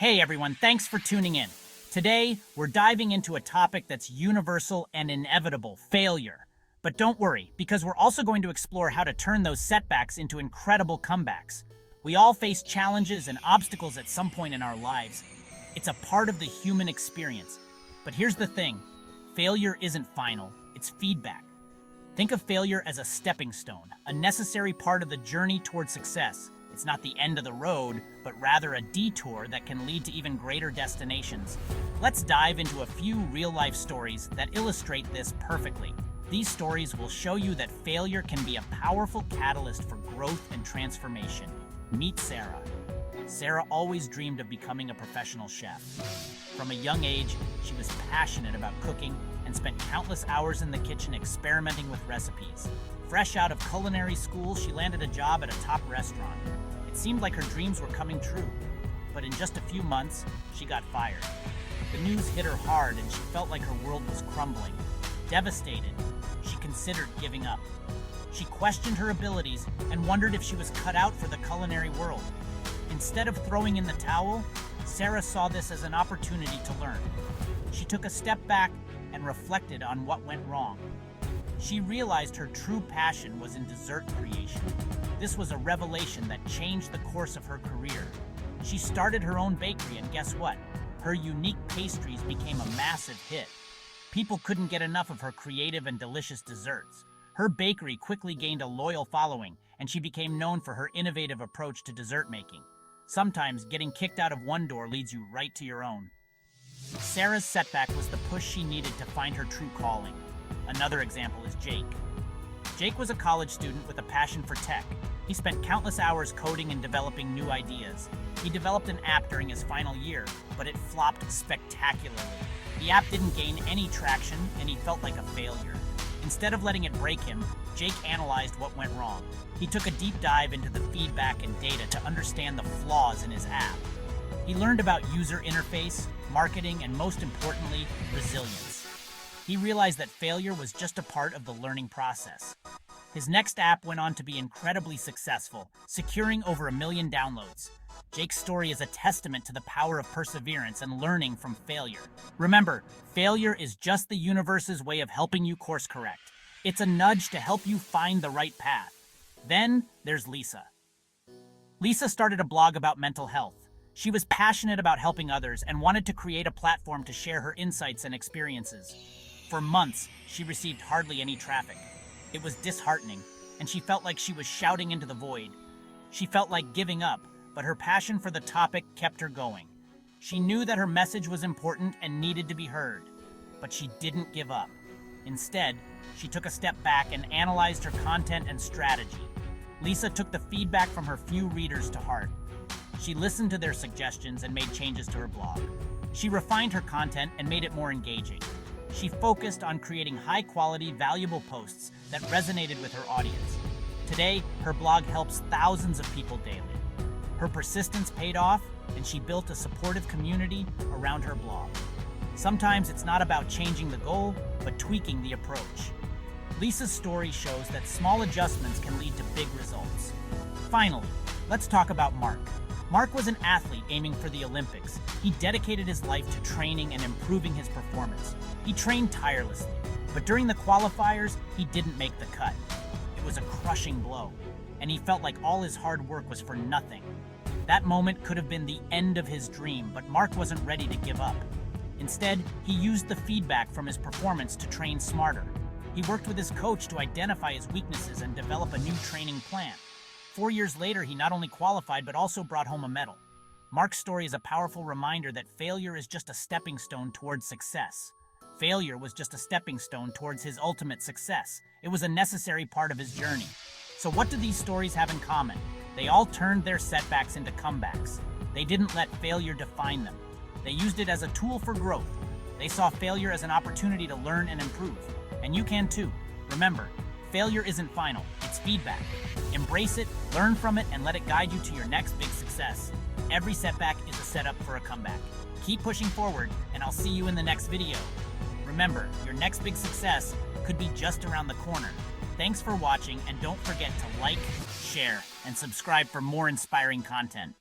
Hey everyone, thanks for tuning in. Today, we're diving into a topic that's universal and inevitable, failure. But don't worry, because we're also going to explore how to turn those setbacks into incredible comebacks. We all face challenges and obstacles at some point in our lives. It's a part of the human experience. But here's the thing, failure isn't final, it's feedback. Think of failure as a stepping stone, a necessary part of the journey toward success. It's not the end of the road, but rather a detour that can lead to even greater destinations. Let's dive into a few real-life stories that illustrate this perfectly. These stories will show you that failure can be a powerful catalyst for growth and transformation. Meet Sarah. Sarah always dreamed of becoming a professional chef. From a young age, she was passionate about cooking and spent countless hours in the kitchen experimenting with recipes. Fresh out of culinary school, she landed a job at a top restaurant. It seemed like her dreams were coming true, but in just a few months, she got fired. The news hit her hard and she felt like her world was crumbling. Devastated, she considered giving up. She questioned her abilities and wondered if she was cut out for the culinary world. Instead of throwing in the towel, Sarah saw this as an opportunity to learn. She took a step back and reflected on what went wrong. She realized her true passion was in dessert creation. This was a revelation that changed the course of her career. She started her own bakery, and guess what? Her unique pastries became a massive hit. People couldn't get enough of her creative and delicious desserts. Her bakery quickly gained a loyal following, and she became known for her innovative approach to dessert making. Sometimes getting kicked out of one door leads you right to your own. Sarah's setback was the push she needed to find her true calling. Another example is Jake. Jake was a college student with a passion for tech. He spent countless hours coding and developing new ideas. He developed an app during his final year, but it flopped spectacularly. The app didn't gain any traction, and he felt like a failure. Instead of letting it break him, Jake analyzed what went wrong. He took a deep dive into the feedback and data to understand the flaws in his app. He learned about user interface, marketing, and most importantly, resilience. He realized that failure was just a part of the learning process. His next app went on to be incredibly successful, securing over 1 million downloads. Jake's story is a testament to the power of perseverance and learning from failure. Remember, failure is just the universe's way of helping you course correct. It's a nudge to help you find the right path. Then there's Lisa. Lisa started a blog about mental health. She was passionate about helping others and wanted to create a platform to share her insights and experiences. For months, she received hardly any traffic. It was disheartening, and she felt like she was shouting into the void. She felt like giving up, but her passion for the topic kept her going. She knew that her message was important and needed to be heard, but she didn't give up. Instead, she took a step back and analyzed her content and strategy. Lisa took the feedback from her few readers to heart. She listened to their suggestions and made changes to her blog. She refined her content and made it more engaging. She focused on creating high-quality, valuable posts that resonated with her audience. Today, her blog helps thousands of people daily. Her persistence paid off, and she built a supportive community around her blog. Sometimes it's not about changing the goal, but tweaking the approach. Lisa's story shows that small adjustments can lead to big results. Finally, let's talk about Mark. Mark was an athlete aiming for the Olympics. He dedicated his life to training and improving his performance. He trained tirelessly, but during the qualifiers, he didn't make the cut. It was a crushing blow, and he felt like all his hard work was for nothing. That moment could have been the end of his dream, but Mark wasn't ready to give up. Instead, he used the feedback from his performance to train smarter. He worked with his coach to identify his weaknesses and develop a new training plan. 4 years later, he not only qualified, but also brought home a medal. Mark's story is a powerful reminder that failure is just a stepping stone towards success. Failure was just a stepping stone towards his ultimate success. It was a necessary part of his journey. So what do these stories have in common? They all turned their setbacks into comebacks. They didn't let failure define them. They used it as a tool for growth. They saw failure as an opportunity to learn and improve. And you can too. Remember, failure isn't final, it's feedback. Embrace it, learn from it, and let it guide you to your next big success. Every setback is a setup for a comeback. Keep pushing forward, and I'll see you in the next video. Remember, your next big success could be just around the corner. Thanks for watching, and don't forget to like, share, and subscribe for more inspiring content.